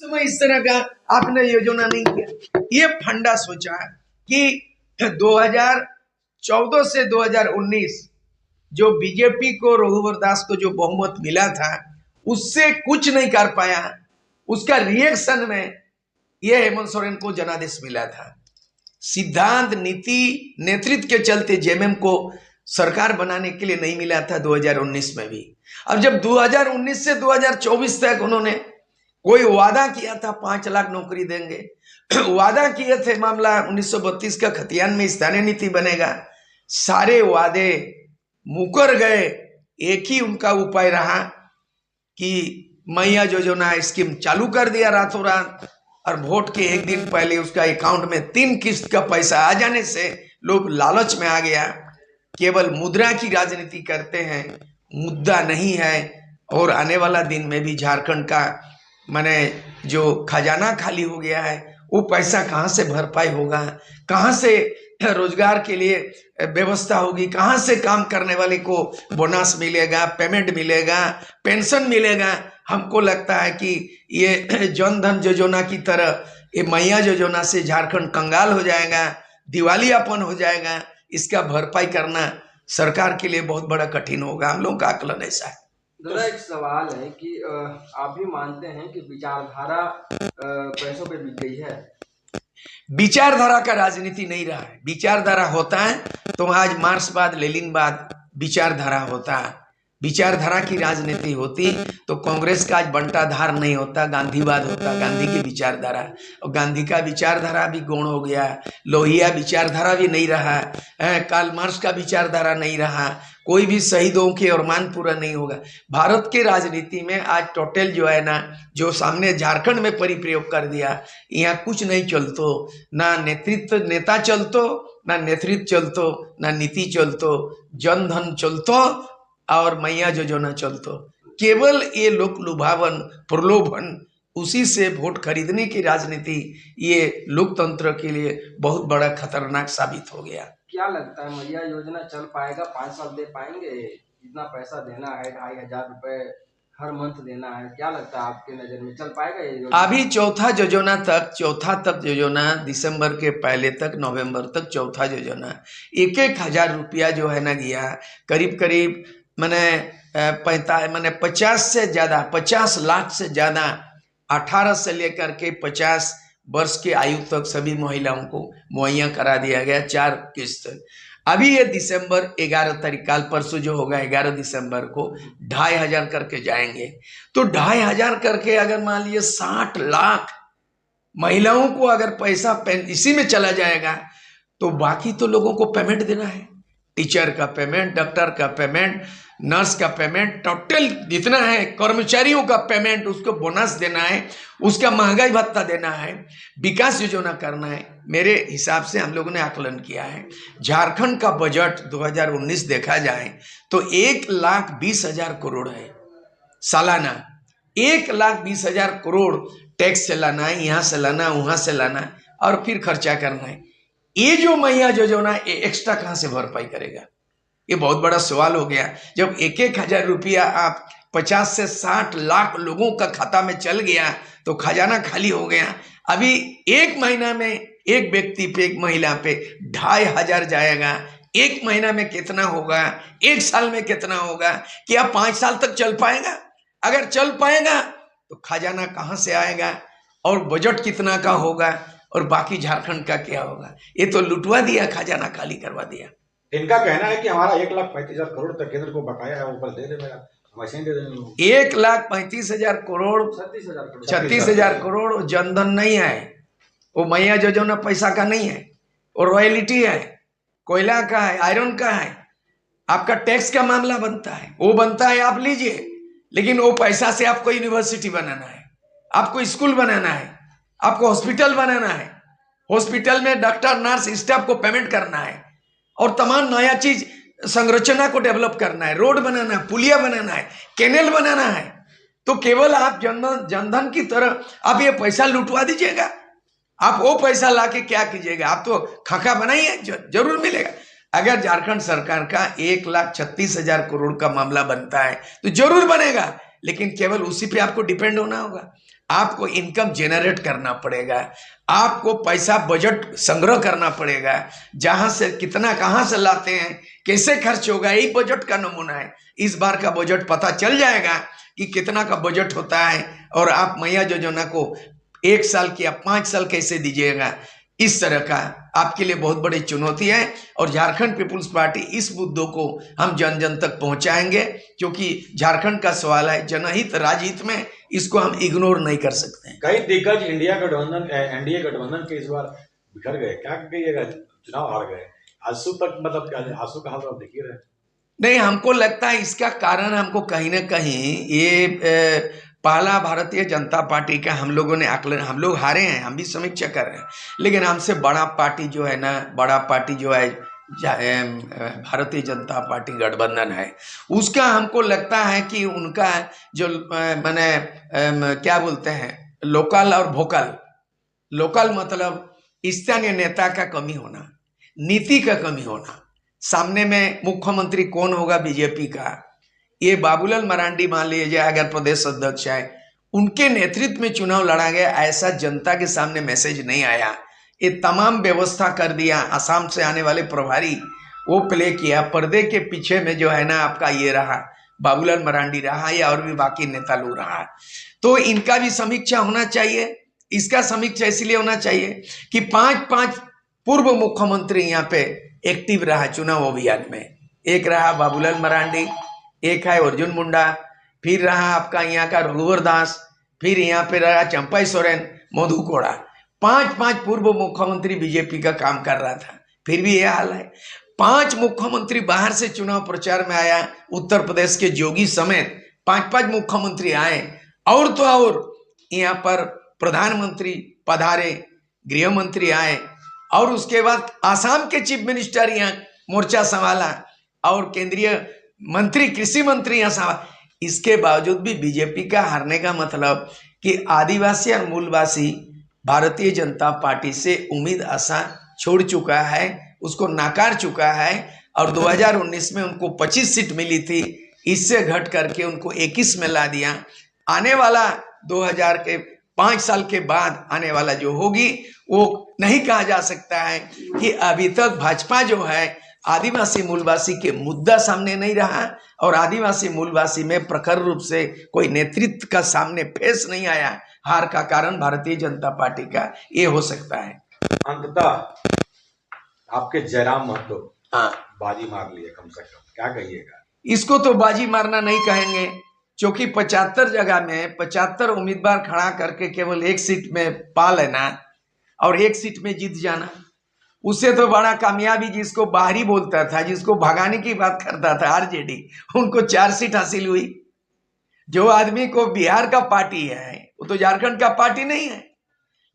समय इस तरह का आपने योजना नहीं किया। ये फंडा सोचा कि 2014 से 2019 जो बीजेपी को रघुवर दास को जो बहुमत मिला था उससे कुछ नहीं कर पाया, उसका रिएक्शन में ये हेमंत सोरेन को जनादेश मिला था। सिद्धांत नीति नेतृत्व के चलते जेएमएम को सरकार बनाने के लिए नहीं मिला था 2019 में भी। अब जब 2019 से 2024 तक उन्होंने कोई वादा किया था 5 लाख नौकरी देंगे, वादा किए थे मामला 1932 का खतियान में स्थानीय नीति बनेगा, सारे वादे मुकर गए। एक ही उनका उपाय रहा कि मैया योजना स्कीम चालू कर दिया रातों रात, और वोट के एक दिन पहले उसका अकाउंट में 3 किस्त का पैसा आ जाने से लोग लालच में आ गया। केवल मुद्रा की राजनीति करते हैं, मुद्दा नहीं है। और आने वाला दिन में भी झारखंड का माने जो खजाना खाली हो गया है, वो पैसा कहाँ से भरपाई होगा, कहाँ से रोजगार के लिए व्यवस्था होगी, कहाँ से काम करने वाले को बोनस मिलेगा, पेमेंट मिलेगा, पेंशन मिलेगा। हमको लगता है कि ये जन धन योजना की तरह ये मैया योजना से झारखंड कंगाल हो जाएगा, दिवालियापन हो जाएगा। इसका भरपाई करना सरकार के लिए बहुत बड़ा कठिन होगा। हम लोगों का आकलन ऐसा है। दादा, एक सवाल है कि आप भी मानते हैं कि विचारधारा पैसों पे बिक गई है? विचारधारा का राजनीति नहीं रहा है। विचारधारा होता है तो आज मार्क्सवाद लेनिनवाद विचारधारा होता है। विचारधारा की राजनीति होती तो कांग्रेस का आज बंटाधार नहीं होता, गांधीवाद होता, गांधी की विचारधारा। और गांधी का विचारधारा भी गौण हो गया, लोहिया विचारधारा भी नहीं रहा, कार्ल मार्क्स का विचारधारा नहीं रहा, कोई भी शहीदों के और मान पूरा नहीं होगा। भारत के राजनीति में आज टोटल जो है ना, जो सामने झारखंड में परिप्रयोग कर दिया, यहाँ कुछ नहीं चलतो, ना नेतृत्व नेता चलतो, ना नेतृत्व चलतो, ना नीति चलतो, जन धन चलतो और मैया योजना चलतो। केवल ये लोक लुभावन प्रलोभन, उसी से वोट खरीदने की राजनीति, ये लोकतंत्र के लिए बहुत बड़ा खतरनाक साबित हो गया। क्या लगता है मैया योजना चल पाएगा? 5 साल दे पाएंगे? इतना पैसा देना है, 2500 रुपए हर मंथ देना है, क्या लगता है आपके नजर में चल पाएगा ये योजना? अभी चौथा योजना दिसंबर के पहले तक, नवंबर तक चौथा योजना 1,000 रुपया जो है ना गया, करीब करीब मैंने 50 लाख से ज्यादा 18 से लेकर के 50 वर्ष के आयु तक सभी महिलाओं को मुहैया करा दिया गया 4 किस्त। अभी ये दिसंबर 11 तारीख, काल परसों जो होगा 11 दिसंबर को 2,500 करके जाएंगे। तो 2,500 करके अगर मान लीजिए 60 लाख महिलाओं को अगर पैसा इसी में चला जाएगा, तो बाकी तो लोगों को पेमेंट देना है, टीचर का पेमेंट, डॉक्टर का पेमेंट, नर्स का पेमेंट, टोटल जितना है कर्मचारियों का पेमेंट, उसको बोनस देना है, उसका महंगाई भत्ता देना है, विकास योजना करना है। मेरे हिसाब से हम लोगों ने आकलन किया है, झारखंड का बजट 2019 देखा जाए तो 1,20,000 करोड़ है सालाना। 1,20,000 करोड़ टैक्स से लाना है, यहाँ से लाना, वहां से लाना और फिर खर्चा करना है। ये जो मैया योजना एक्स्ट्रा कहां से भरपाई करेगा? ये बहुत बड़ा सवाल हो गया। जब 1,000 रुपया आप 50 से 60 लाख लोगों का खाता में चल गया तो खजाना खाली हो गया। अभी एक महीना में एक व्यक्ति पे, एक महिला पे 2,500 जाएगा। एक महीना में कितना होगा, एक साल में कितना होगा? क्या 5 साल तक चल पाएगा? अगर चल पाएगा तो खजाना कहां से आएगा और बजट कितना का होगा और बाकी झारखंड का क्या होगा? ये तो लुटवा दिया, खजाना खाली करवा दिया। इनका कहना है कि हमारा 1,35,000 करोड़ तक केंद्र को बकाया है, ऊपर दे दे मेरा, वैसे ही दे देंगे। 1,35,000 करोड़ 36,000 करोड़ जनधन नहीं है, वो मैया योजना पैसा का नहीं है, वो रॉयल्टी है, कोयला का है, आयरन का है। आपका टैक्स का मामला बनता है, वो बनता है, आप लीजिए, लेकिन वो पैसा से आपको यूनिवर्सिटी बनाना है, आपको स्कूल बनाना है, आपको हॉस्पिटल बनाना है, हॉस्पिटल में डॉक्टर नर्स स्टाफ को पेमेंट करना है और तमाम नया चीज संरचना को डेवलप करना है, रोड बनाना है, पुलिया बनाना है, कैनेल बनाना है। तो केवल आप जनधन की तरह आप ये पैसा लुटवा दीजिएगा? आप वो पैसा लाके क्या कीजिएगा? आप तो खाका बनाइए, जरूर मिलेगा। अगर झारखंड सरकार का 1,36,000 करोड़ का मामला बनता है तो जरूर बनेगा, लेकिन केवल उसी पे आपको डिपेंड होना होगा। आपको इनकम जनरेट करना पड़ेगा, आपको पैसा बजट संग्रह करना पड़ेगा, जहां से कितना कहां से लाते हैं, कैसे खर्च होगा, यही बजट का नमूना है। इस बार का बजट पता चल जाएगा कि कितना का बजट होता है और आप मैया योजना को 1 साल की या 5 साल कैसे दीजिएगा। इस तरह का आपके लिए बहुत बड़ी चुनौती है और झारखंड पीपुल्स पार्टी इस मुद्दों को हम जन जन तक पहुंचाएंगे, क्योंकि झारखंड का सवाल है, जनहित राजहित में इसको हम इग्नोर नहीं कर सकते हैं। कई दिग्गज इंडिया गठबंधन एनडीए गठबंधन के इस बार बिखर गए, क्या कहिएगा, चुनाव हार गए। आंसू तक मतलब आंसू का हाल तो दिख ही रहे। नहीं, हमको लगता है इसका कारण हमको कहीं ना कहीं ये पहला भारतीय जनता पार्टी का हम लोगों ने आकलन, हम लोग हारे हैं, हम भी समीक्षा कर रहे हैं, लेकिन हमसे बड़ा पार्टी जो है ना, बड़ा पार्टी जो है भारतीय जनता पार्टी गठबंधन है, उसका हमको लगता है कि उनका जो मैंने क्या बोलते हैं, लोकल और वोकल, लोकल मतलब स्थानीय नेता का कमी होना, नीति का कमी होना। सामने में मुख्यमंत्री कौन होगा बीजेपी का, ये बाबूलाल मरांडी मान लीजिए अगर प्रदेश अध्यक्ष है, उनके नेतृत्व में चुनाव लड़ा गया, ऐसा जनता के सामने मैसेज नहीं आया। ये तमाम व्यवस्था कर दिया, असम से आने वाले प्रभारी वो प्ले किया, पर्दे के पीछे में जो है ना आपका ये रहा, बाबूलाल मरांडी रहा या और भी बाकी नेता लोग रहा। तो इनका भी समीक्षा होना चाहिए। इसका समीक्षा इसलिए होना चाहिए कि 5 पूर्व मुख्यमंत्री यहाँ पे एक्टिव रहा चुनाव अभियान में। एक रहा बाबूलाल मरांडी, एक है अर्जुन मुंडा, फिर रहा आपका यहाँ का रघुवर दास, फिर यहाँ पे रहा चंपा सोरेन, मधु कोड़ा। 5 पूर्व मुख्यमंत्री बीजेपी का काम कर रहा था, फिर भी यह हाल है। 5 मुख्यमंत्री बाहर से चुनाव प्रचार में आया, उत्तर प्रदेश के जोगी समेत 5 मुख्यमंत्री आए, और तो और यहाँ पर प्रधानमंत्री पधारे, गृह मंत्री आए, और उसके बाद आसाम के चीफ मिनिस्टर यहाँ मोर्चा संभाला, और केंद्रीय मंत्री कृषि मंत्री यहाँ संभाला। इसके बावजूद भी बीजेपी का हारने का मतलब कि आदिवासी और मूलवासी भारतीय जनता पार्टी से उम्मीद आशा छोड़ चुका है, उसको नाकार चुका है। और 2019 में उनको 25 सीट मिली थी, इससे घट करके उनको 21 में ला दिया। आने वाला 2000 के 5 साल के बाद आने वाला जो होगी वो नहीं कहा जा सकता है कि अभी तक भाजपा जो है आदिवासी मूलवासी के मुद्दा सामने नहीं रहा, और आदिवासी मूलवासी में प्रखर रूप से कोई नेतृत्व का सामने फेस नहीं आया। हार का कारण भारतीय जनता पार्टी का ये हो सकता है। अंततः आपके जयराम महतो हाँ, बाजी मार लिए कम से कम, क्या कहिएगा? इसको तो बाजी मारना नहीं कहेंगे, क्योंकि 75 जगह में 75 उम्मीदवार खड़ा करके केवल 1 सीट में पा लेना और 1 सीट में जीत जाना, उससे तो बड़ा कामयाबी जिसको बाहरी बोलता था, जिसको भगाने की बात करता था आरजेडी, उनको 4 सीट हासिल हुई। जो आदमी को बिहार का पार्टी है वो तो झारखंड का पार्टी नहीं है,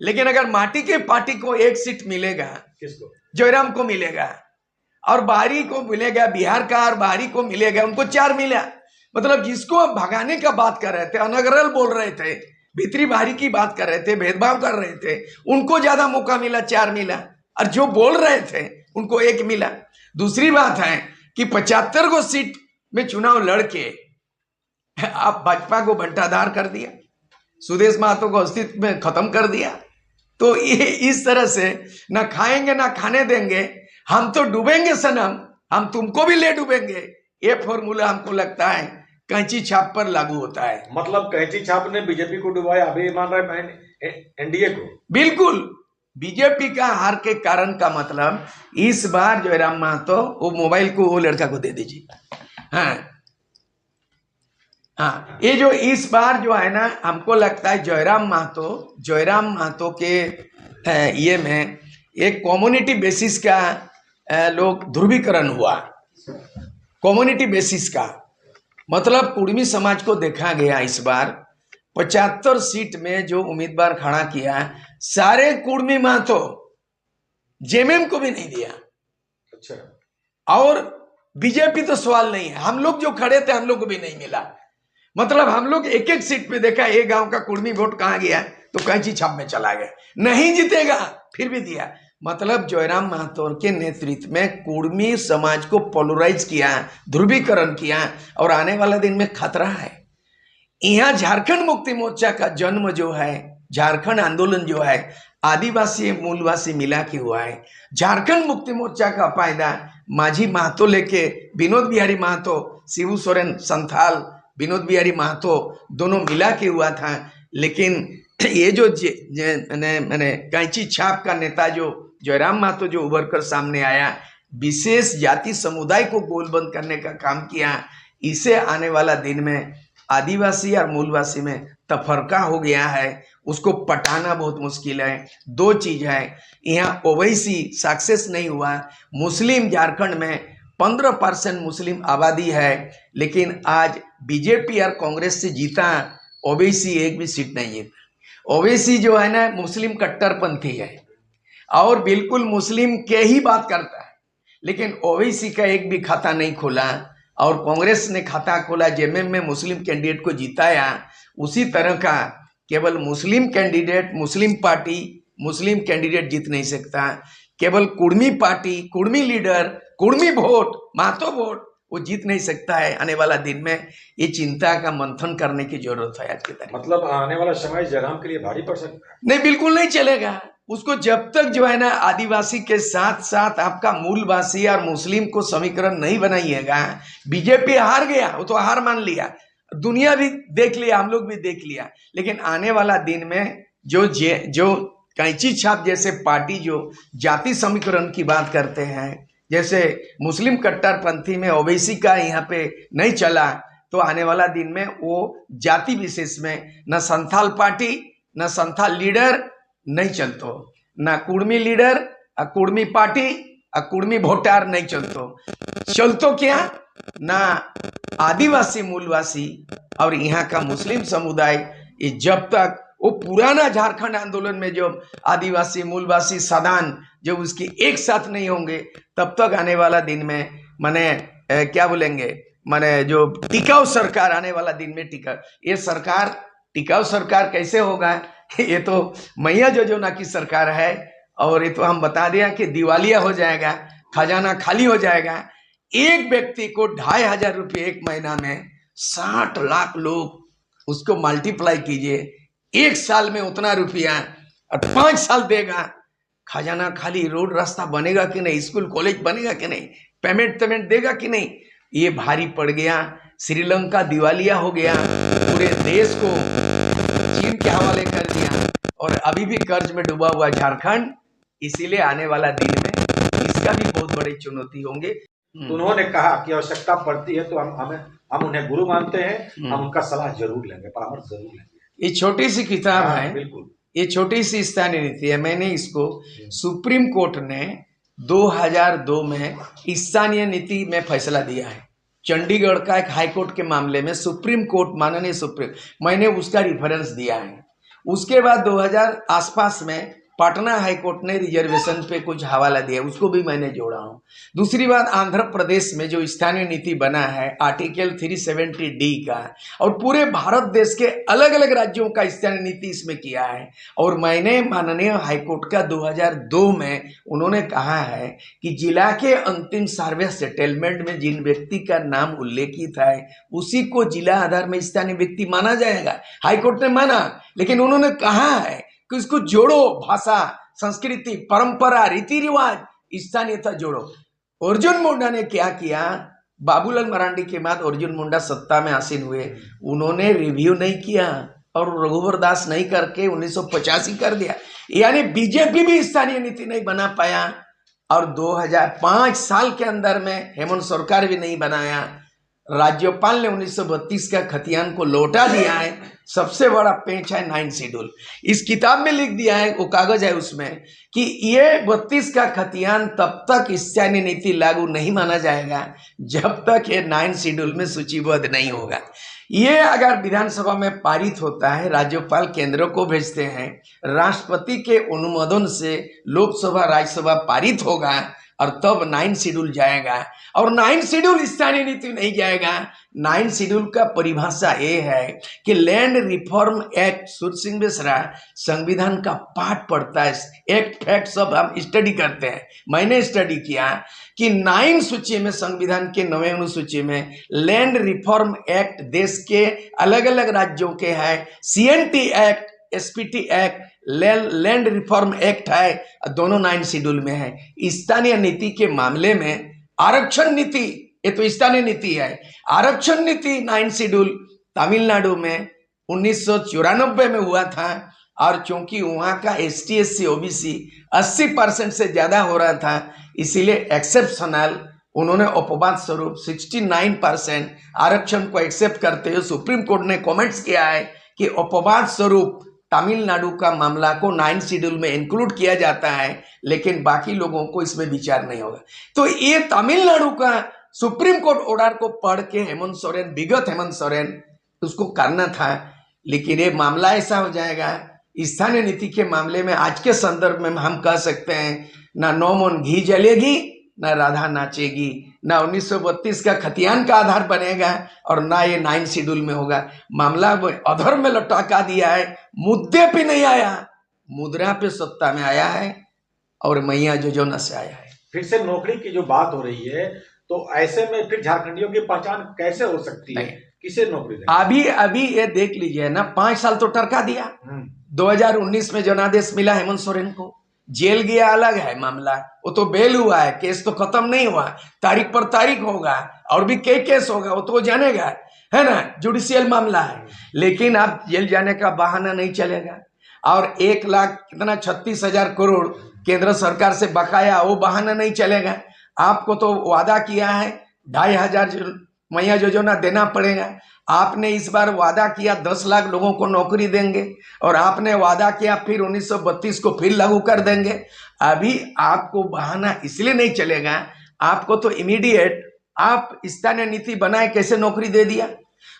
लेकिन अगर माटी के पार्टी को 1 सीट मिलेगा, किसको? जयराम को मिलेगा, और बाहरी को मिलेगा, बिहार का और बाहरी को मिलेगा, उनको 4 मिला। मतलब जिसको हम भगाने का बात कर रहे थे, अनगरल बोल रहे थे, भीतरी बाहरी की बात कर रहे थे, भेदभाव कर रहे थे, उनको ज्यादा मौका मिला, 4 मिला, और जो बोल रहे थे उनको 1 मिला। दूसरी बात है कि 75 को सीट में चुनाव लड़के आप भाजपा को बंटाधार कर दिया, सुदेश महतो को अस्तित्व में खत्म कर दिया। तो ये इस तरह से ना खाएंगे ना खाने देंगे, हम तो डूबेंगे सनम, हम तुमको भी ले डूबेंगे, ये फॉर्मूला हमको लगता है कैंची छाप पर लागू होता है। मतलब कैंची छाप ने बीजेपी को डुबाया, अभी मान रहा है एनडीए को। बिल्कुल, बीजेपी का हार के कारण का मतलब इस बार जयराम महतो वो मोबाइल को वो लड़का को दे दीजिए। हाँ हाँ, ये जो इस बार जो है ना, हमको लगता है जयराम महतो के ये में एक कम्युनिटी बेसिस का लोग ध्रुवीकरण हुआ। कम्युनिटी बेसिस का मतलब कुर्मी समाज को देखा गया इस बार 75 सीट में जो उम्मीदवार खड़ा किया, सारे कुर्मी महतो, जेएमएम को भी नहीं दिया। अच्छा। और बीजेपी तो सवाल नहीं है, हम लोग जो खड़े थे हम लोग को भी नहीं मिला। मतलब हम लोग 1-1 सीट पे देखा, एक गांव का कुर्मी वोट कहाँ गया तो कैंची छाप में चला गया, नहीं जीतेगा फिर भी दिया। मतलब जयराम महतो के नेतृत्व में कुर्मी समाज को पोलराइज किया, ध्रुवीकरण किया, और आने वाले दिन में खतरा है। यहाँ झारखंड मुक्ति मोर्चा का जन्म जो है, झारखंड आंदोलन जो है, आदिवासी मूलवासी मिला के हुआ है। झारखंड मुक्ति मोर्चा का फायदा माझी महतो लेके विनोद बिहारी महतो, शिबू सोरेन संथाल, विनोद बिहारी महतो दोनों मिला के हुआ था। लेकिन ये जो मैंने कैंची छाप का नेता जो जयराम महतो जो उभर कर सामने आया, विशेष जाति समुदाय को गोलबंद करने का काम किया, इसे आने वाला दिन में आदिवासी और मूलवासी में तफरका हो गया है, उसको पटाना बहुत मुश्किल है। दो चीज है, यहाँ ओवैसी सक्सेस नहीं हुआ। मुस्लिम झारखंड में 15% मुस्लिम आबादी है, लेकिन आज बीजेपी और कांग्रेस से जीता ओवैसी एक भी सीट नहीं जीता। ओवैसी जो है ना मुस्लिम कट्टरपंथी है और बिल्कुल मुस्लिम के ही बात करता है, लेकिन ओवैसी का एक भी खाता नहीं खोला और कांग्रेस ने खाता खोला, जेएमएम में मुस्लिम कैंडिडेट को जिताया। उसी तरह का केवल Muslim candidate, Muslim party, Muslim candidate जीत नहीं सकता। केवल Kurmi party, Kurmi leader, Kurmi vote, Mahto vote वो जीत नहीं सकता है। आने वाला दिन में ये चिंता का मंथन करने की जरूरत है आज के तारीख। मतलब आने वाला समय जयराम के लिए भारी पड़ सकता है? नहीं, बिल्कुल नहीं चलेगा। उसको जब तक जो है ना आदिवासी के साथ साथ आपका मूलवासी और मुस्लिम को समीकरण नहीं बनाइएगा, बीजेपी हार गया, वो तो हार मान लिया, दुनिया भी देख लिया, हम लोग भी देख लिया। लेकिन आने वाला दिन में जो कैंची छाप जैसे पार्टी जो जाति समीकरण की बात करते हैं, जैसे मुस्लिम कट्टरपंथी में ओवैसी का यहाँ पे नहीं चला, तो आने वाला दिन में वो जाति विशेष में न संथाल पार्टी, न संथाल लीडर नहीं चलतो, ना कुर्मी लीडर, कुर्मी पार्टी, कुर्मी वोटार नहीं चलतो क्या ना आदिवासी मूलवासी और यहाँ का मुस्लिम समुदाय। ये जब तक वो पुराना झारखंड आंदोलन में जो आदिवासी मूलवासी सदान जब उसकी एक साथ नहीं होंगे, तब तक आने वाला दिन में माने क्या बोलेंगे, माने जो टिकाऊ सरकार आने वाला दिन में टिकाऊ सरकार कैसे होगा? ये तो मैया जोजना की सरकार है और ये तो हम बता दिया कि दिवालिया हो जाएगा, खजाना खाली हो जाएगा। एक व्यक्ति को 2500 रुपये एक महीना में 60 लाख लोग उसको मल्टीप्लाई कीजिए, एक साल में उतना रुपया और 5 साल देगा, खजाना खाली। रोड रास्ता बनेगा कि नहीं, स्कूल कॉलेज बनेगा कि नहीं, पेमेंट देगा कि नहीं, ये भारी पड़ गया। श्रीलंका दिवालिया हो गया, पूरे देश को चीन के हवाले कर दिया और अभी भी कर्ज में डूबा हुआ झारखंड। इसीलिए आने वाला दिन में इसका भी बहुत बड़ी चुनौती होंगे। उन्होंने कहा कि आवश्यकता पड़ती है तो हम उन्हें गुरु मानते हैं, हम उनका सलाह जरूर लेंगे, परामर्श जरूर लेंगे। ये छोटी सी किताब है, बिल्कुल, ये छोटी सी स्थानीय नीति है। मैंने इसको सुप्रीम कोर्ट ने 2002 में स्थानीय नीति में फैसला दिया है। चंडीगढ़ का एक हाईकोर्ट के मामले में सुप्रीम कोर्ट, माननीय सुप्रीम, मैंने उसका रिफरेंस दिया है। उसके बाद 2000 आसपास में पटना हाईकोर्ट ने रिजर्वेशन पे कुछ हवाला दिया, उसको भी मैंने जोड़ा हूँ। दूसरी बात, आंध्र प्रदेश में जो स्थानीय नीति बना है आर्टिकल 370D का, और पूरे भारत देश के अलग अलग राज्यों का स्थानीय नीति इसमें किया है। और मैंने माननीय हाईकोर्ट का 2002 में उन्होंने कहा है कि जिला के अंतिम सर्वे सेटलमेंट में जिन व्यक्ति का नाम उल्लेखित है उसी को जिला आधार में स्थानीय व्यक्ति माना जाएगा। हाईकोर्ट ने माना, लेकिन उन्होंने कहा है कि इसको जोड़ो, भाषा, संस्कृति, परंपरा, रीति रिवाज, स्थानीयता जोड़ो। अर्जुन मुंडा ने क्या किया? बाबूलाल मरांडी के बाद अर्जुन मुंडा सत्ता में आसीन हुए, उन्होंने रिव्यू नहीं किया और रघुवर दास नहीं करके 1985 कर दिया। यानी बीजेपी भी स्थानीय नीति नहीं बना पाया और 2005 साल के अंदर में हेमंत सरकार भी नहीं बनाया। राज्यपाल ने 1932 का खतियान को लौटा दिया है। सबसे बड़ा पेच है 9 शेड्यूल। इस किताब में लिख दिया है, वो कागज है उसमें, कि ये 32 का खतियान तब तक स्थानीय नीति लागू नहीं माना जाएगा जब तक ये 9 शेड्यूल में सूचीबद्ध नहीं होगा। ये अगर विधानसभा में पारित होता है, राज्यपाल केंद्र को भेजते हैं, राष्ट्रपति के अनुमोदन से लोकसभा राज्यसभा पारित होगा और तब 9 शेड्यूल जाएगा। और 9 शेड्यूल स्थानीय नीति नहीं जाएगा। 9 शेड्यूल का परिभाषा ये है कि land reform act, Surya Singh Besra संविधान का पाठ पढ़ता है, एक्ट फैक्ट सब हम स्टडी करते हैं। मैंने स्टडी किया कि 9 सूची में, संविधान के 9वें अनुसूची में लैंड रिफॉर्म एक्ट देश के अलग अलग राज्यों के है, CNT act, SPT act, land reform act है, दोनों 9 शेड्यूल में है। स्थानीय नीति के मामले में आरक्षण नीति, ये तो स्थानीय नीति है, आरक्षण नीति 9 शेड्यूल तमिलनाडु में 1994 में हुआ था। और क्योंकि वहाँ का ST SC OBC 80% से ज्यादा हो रहा था, इसीलिए एक्सेप्शनल उन्होंने अपवाद स्वरूप 69% आरक्षण को एक्सेप्ट करते हुए सुप्रीम कोर्ट ने कमेंट्स किया है कि अपवाद स्वरूप तमिलनाडु का मामला को 9 शेड्यूल में इंक्लूड किया जाता है, लेकिन बाकी लोगों को इसमें विचार नहीं होगा। तो ये तमिलनाडु का सुप्रीम कोर्ट ऑर्डर को पढ़ के हेमंत सोरेन, विगत हेमंत सोरेन उसको करना था, लेकिन ये मामला ऐसा हो जाएगा। स्थानीय नीति के मामले में आज के संदर्भ में हम कह सकते हैं, ना 9 मन घी जलेगी, ना राधा नाचेगी, ना 1932 का खतियान का आधार बनेगा, और ना ये 9 शेड्यूल में होगा। मामला अधर में लटका दिया है, मुद्दे पे नहीं आया, मुद्रा पे सत्ता में आया है और मैया योजना से आया है। फिर से नौकरी की जो बात हो रही है, तो ऐसे में फिर झारखंडियों की पहचान कैसे हो सकती है? किसे नौकरी देंगे? अभी ये देख लीजिए ना, 5 साल तो टरका दिया। 2019 में जनादेश मिला हेमंत सोरेन को, जेल गया अलग है मामला, वो तो बेल हुआ है, केस तो खत्म नहीं हुआ, तारीख पर तारीख होगा और भी कई केस होगा, वो तो जानेगा, है ना, जुडिशियल मामला है। लेकिन अब जेल जाने का बहाना नहीं चलेगा। और 1 लाख कितना 36,000 करोड़ केंद्र सरकार से बकाया, वो बहाना नहीं चलेगा। आपको तो वादा किया है 2,500 मैया योजना देना पड़ेगा। आपने इस बार वादा किया 10 लाख लोगों को नौकरी देंगे, और आपने वादा किया फिर 1932 को फिर लागू कर देंगे। अभी आपको बहाना इसलिए नहीं चलेगा, आपको तो इमीडिएट आप स्थानीय नीति बनाए कैसे नौकरी दे दिया।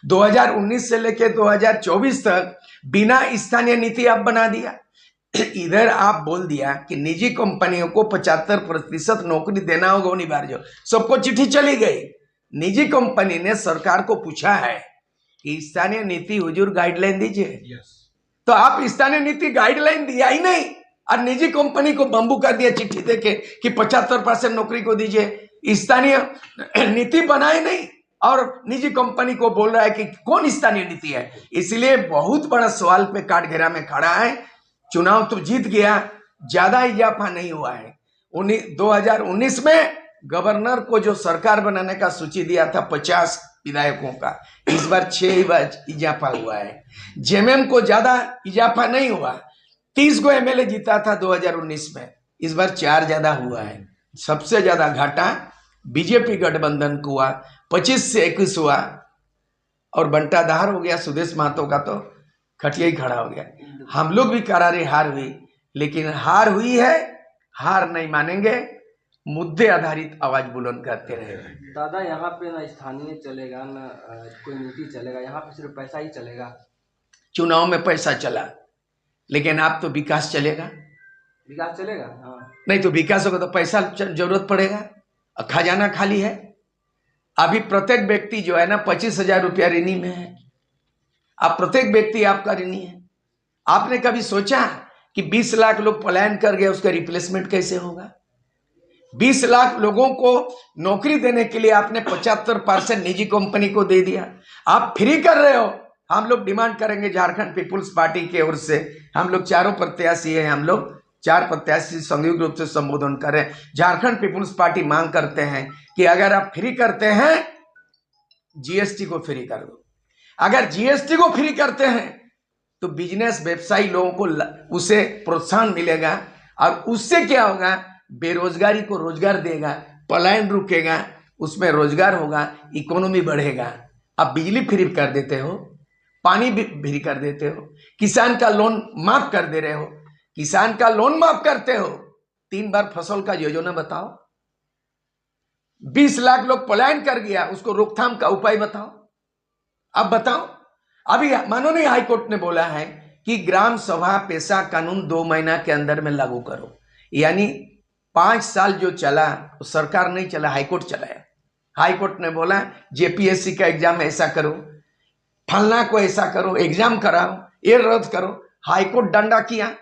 2019 से लेकर 2024 तक बिना स्थानीय नीति आप बना दिया। इधर आप बोल दिया कि निजी कंपनियों को 75% नौकरी देना होगा अनिवार्य, सबको चिट्ठी चली गई। निजी कंपनी ने सरकार को पूछा है कि स्थानीय नीति हुजूर गाइडलाइन दीजिए। तो आप स्थानीय नीति गाइडलाइन दिया ही नहीं, और निजी कंपनी को बंबू कर दिया चिट्ठी देके कि 75% नौकरी को दीजिए। स्थानीय नीति बनाए नहीं, और निजी कंपनी को बोल रहा है कि कौन स्थानीय नीति है। इसलिए बहुत बड़ा सवाल पे काटघेरा में खड़ा है। चुनाव तो जीत गया, ज्यादा इजाफा नहीं हुआ है। 2019 में गवर्नर को जो सरकार बनाने का सूची दिया था 50 विधायकों का, इस बार 6 इजाफा हुआ है। जेएमएम को ज्यादा इजाफा नहीं हुआ, 30 को MLA जीता था 2019 में, इस बार 4 ज्यादा हुआ है। सबसे ज्यादा घाटा बीजेपी गठबंधन को हुआ, 25 से 21 हुआ, और बंटाधार हो गया सुदेश महतो का, तो खटिया ही खड़ा हो गया। हम लोग भी करारे हार हुई, लेकिन हार हुई है, हार नहीं मानेंगे, मुद्दे आधारित आवाज बुलंद करते रहे। दादा, यहाँ पे ना स्थानीय चलेगा ना कोई नीति चलेगा, यहाँ पे सिर्फ पैसा ही चलेगा। चुनाव में पैसा चला, लेकिन आप तो विकास चलेगा। विकास चलेगा? हाँ। नहीं तो विकास होगा तो पैसा जरूरत पड़ेगा, खजाना खाली है। अभी प्रत्येक व्यक्ति जो है ना 25,000 रुपया ऋणी में है। अब प्रत्येक व्यक्ति आपका ऋणी है। आपने कभी सोचा कि 20 लाख लोग पलायन कर गए, उसका रिप्लेसमेंट कैसे होगा? 20 लाख लोगों को नौकरी देने के लिए आपने 75% निजी कंपनी को दे दिया। आप फ्री कर रहे हो। हम लोग डिमांड करेंगे झारखंड पीपुल्स पार्टी की ओर से, हम लोग 4 प्रत्याशी हैं, हम लोग 4 प्रत्याशी संयुक्त रूप से संबोधन करें। झारखंड पीपुल्स पार्टी मांग करते हैं कि अगर आप फ्री करते हैं, GST को फ्री कर दो। अगर GST को फ्री करते हैं तो बिजनेस व्यवसायी लोगों को उसे प्रोत्साहन मिलेगा, और उससे क्या होगा, बेरोजगारी को रोजगार देगा, पलायन रुकेगा, उसमें रोजगार होगा, इकोनॉमी बढ़ेगा। अब बिजली फ्री कर देते हो, पानी भी फ्री कर देते हो, किसान का लोन माफ कर दे रहे हो, किसान का लोन माफ करते हो, 3 बार फसल का योजना बताओ। 20 लाख लोग पलायन कर गया, उसको रोकथाम का उपाय बताओ। अब बताओ। अभी माननीय हाईकोर्ट ने बोला है कि ग्राम सभा पेशा कानून 2 महीना के अंदर में लागू करो, यानी 5 साल जो चला वो सरकार नहीं चला, हाईकोर्ट चलाया। हाईकोर्ट ने बोला जेपीएससी का एग्जाम ऐसा करो, फलना को ऐसा करो, एग्जाम कराओ, ये रद्द करो। हाईकोर्ट डंडा किया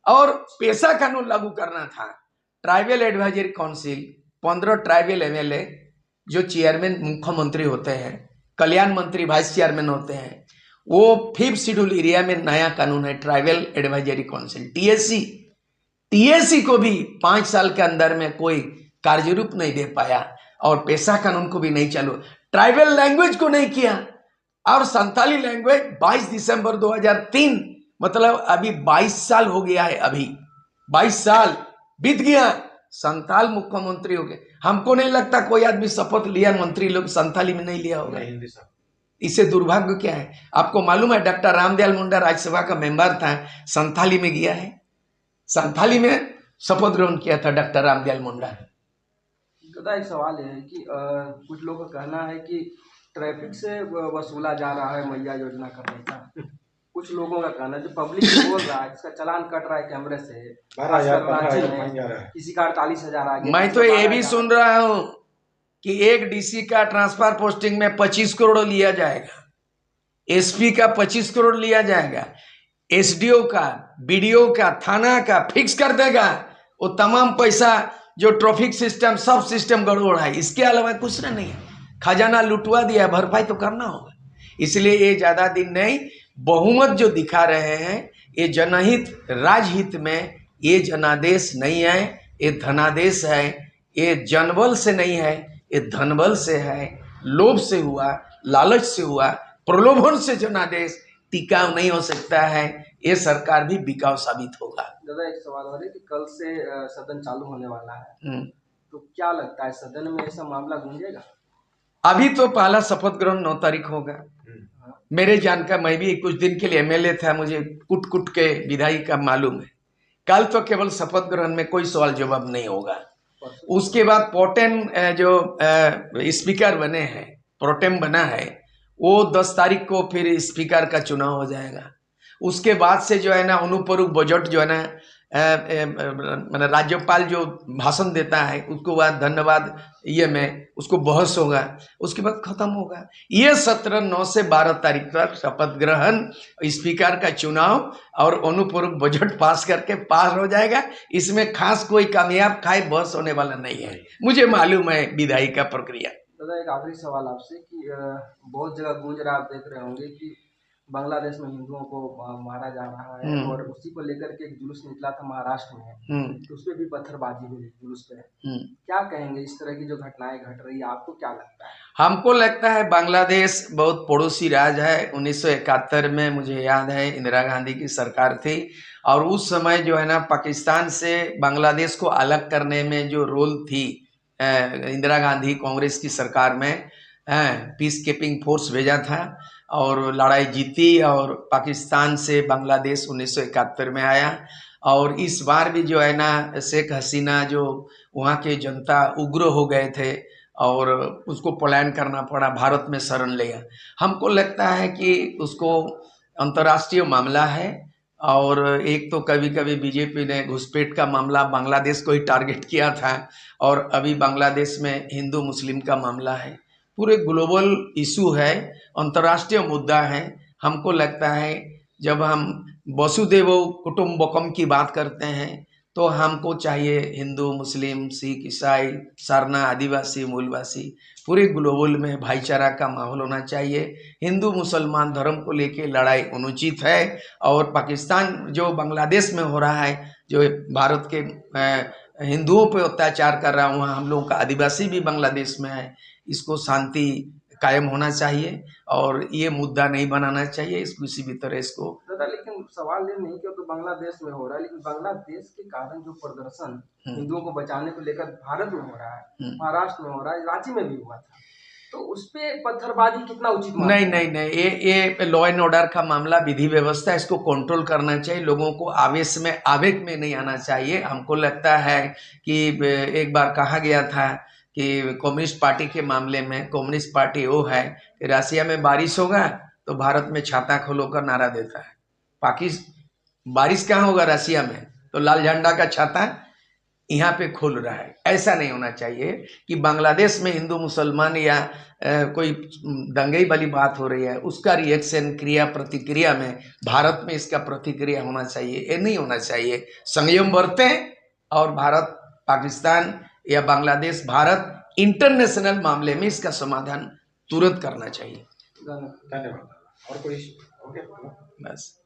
और पेशा कानून लागू करना था। Tribal advisory council 15 tribal MLA जो चेयरमैन मुख्यमंत्री होते हैं, कल्याण मंत्री वाइस चेयरमैन होते हैं, वो 5th शेड्यूल एरिया में नया कानून है ट्राइबल एडवाइजरी काउंसिल टीएससी को भी 5 साल के अंदर में कोई कार्यरूप नहीं दे पाया और पेशा कानून को भी नहीं चालू, ट्राइबल लैंग्वेज को नहीं किया। और संथाली लैंग्वेज 22 दिसंबर 2003, मतलब अभी 22 साल हो गया है, अभी 22 साल बीत गया, संथाल मुख्यमंत्री हो गए। हमको नहीं लगता कोई आदमी शपथ लिया मंत्री लोग संथाली में नहीं लिया होगा। हिंदी सब इससे दुर्भाग्य क्या है? आपको मालूम है डॉक्टर रामदयाल मुंडा राज्यसभा का मेंबर था, संथाली में गया है, संथाली में शपथ ग्रहण किया था डॉक्टर रामदयाल मुंडा। दादा एक सवाल है कि कुछ लोगों का कहना है कि ट्रैफिक से वसूला जा रहा है मैया योजना करने का। कुछ लोगों का कहना है, जो पब्लिक बोल रहा है, जिसका चालान कट रहा है कैमरे से, 12,000 राज्य 15,000 में फाइन जा रहा है। किसी का 48,000 आ गया। मैं तो ये भी सुन रहा हूं कि एक डीसी का ट्रांसफर पोस्टिंग में 25 करोड़ लिया जाएगा, एसपी का 25 करोड़ लिया जाएगा, एसडीओ का, बीडीओ का, थाना का फिक्स कर देगा। वो तमाम पैसा जो ट्रैफिक सिस्टम, सब सिस्टम गड़बड़ है, इसके अलावा कुछ नहीं है। खजाना लुटवा दिया, भरपाई तो करना होगा। इसलिए ये ज्यादा दिन नहीं, बहुमत जो दिखा रहे हैं ये जनहित राजहित में, ये जनादेश नहीं है, ये धनादेश है, ये जनबल से नहीं है, ये धनबल से है, लोभ से हुआ, लालच से हुआ, प्रलोभन से जनादेश टिकाऊ नहीं हो सकता है। ये सरकार भी बिकाऊ साबित होगा। दादा एक सवाल और है कि कल से सदन चालू होने वाला है, तो क्या लगता है सदन में ऐसा मामला गूंजेगा? अभी तो पहला शपथ ग्रहण 9 तारीख होगा। मेरे जानकार, मैं भी कुछ दिन के लिए एमएलए था, मुझे कुट कुट के विधायी का मालूम है। कल तो केवल शपथ ग्रहण में कोई सवाल जवाब नहीं होगा। उसके बाद प्रोटेम जो स्पीकर बने हैं, प्रोटेम बना है, वो 10 तारीख को फिर स्पीकर का चुनाव हो जाएगा। उसके बाद से जो है ना अनुपूरक बजट जो है ना मैंने राज्यपाल जो भाषण देता है उसको बाद धन्यवाद ये में उसको बहस होगा, उसके बाद खत्म होगा। ये सत्र 9 से 12 तारीख तक शपथ ग्रहण, स्पीकर का चुनाव और अनुपूरक बजट पास करके पास हो जाएगा। इसमें खास कोई कामयाब खाए बहस होने वाला नहीं है, मुझे मालूम है विधायी का प्रक्रिया। दादा एक आखिरी सवाल आपसे कि बहुत जगह गूंज रहा, आप देख रहे होंगे कि बांग्लादेश में हिंदुओं को मारा जा रहा है और उसी को लेकर के एक जुलूस निकला था महाराष्ट्र में, तो उसपे भी पत्थरबाजी हुई जुलूस पे। क्या कहेंगे इस तरह की जो घटनाएं घट रही है, आपको क्या लगता है? हमको लगता है बांग्लादेश बहुत पड़ोसी राज्य है। 1971 में मुझे याद है इंदिरा गांधी की सरकार थी और उस समय जो है ना पाकिस्तान से बांग्लादेश को अलग करने में जो रोल थी इंदिरा गांधी कांग्रेस की सरकार में, पीस कीपिंग फोर्स भेजा था और लड़ाई जीती और पाकिस्तान से बांग्लादेश 1971 में आया। और इस बार भी जो है ना शेख हसीना जो वहाँ के जनता उग्र हो गए थे और उसको पलायन करना पड़ा, भारत में शरण लिया। हमको लगता है कि उसको अंतर्राष्ट्रीय मामला है और एक तो कभी कभी बीजेपी ने घुसपैठ का मामला बांग्लादेश को ही टारगेट किया था और अभी बांग्लादेश में हिंदू मुस्लिम का मामला है। पूरे ग्लोबल इशू है, अंतर्राष्ट्रीय मुद्दा है। हमको लगता है जब हम वसुदेव कुटुंबकम की बात करते हैं तो हमको चाहिए हिंदू मुस्लिम सिख ईसाई सरना आदिवासी मूलवासी पूरे ग्लोबल में भाईचारा का माहौल होना चाहिए। हिंदू मुसलमान धर्म को लेके लड़ाई अनुचित है और पाकिस्तान जो बांग्लादेश में हो रहा है, जो भारत के हिंदुओं पे अत्याचार कर रहा है, वहाँ हम लोगों का आदिवासी भी बांग्लादेश में है। इसको शांति कायम होना चाहिए और ये मुद्दा नहीं बनाना चाहिए इसको किसी भी तरह इसको। दादा लेकिन सवाल ये नहीं कि तो बांग्लादेश में हो रहा है, लेकिन बांग्लादेश के कारण जो प्रदर्शन हिंदुओं को बचाने को लेकर भारत में हो रहा है, महाराष्ट्र में हो रहा है, रांची में भी हुआ था, तो उस पे पत्थरबाजी कितना उचित? नहीं, ये लॉ एंड ऑर्डर का मामला, विधि व्यवस्था, इसको कंट्रोल करना चाहिए। लोगों को आवेश में आवेग में नहीं आना चाहिए। हमको लगता है कि एक बार कहा गया था कि कम्युनिस्ट पार्टी के मामले में, कम्युनिस्ट पार्टी वो है कि रसिया में बारिश होगा तो भारत में छाता खोलो कर नारा देता है। बारिश कहाँ होगा रसिया में, तो लाल झंडा का छाता यहाँ पे खोल रहा है। ऐसा नहीं होना चाहिए कि बांग्लादेश में हिंदू मुसलमान या कोई दंगई वाली बात हो रही है, उसका रिएक्शन क्रिया प्रतिक्रिया में भारत में इसका प्रतिक्रिया होना चाहिए। ये नहीं होना चाहिए। संयम बरतें और भारत पाकिस्तान या बांग्लादेश भारत इंटरनेशनल मामले में इसका समाधान तुरंत करना चाहिए। धन्यवाद। और कोई हो गया? बस।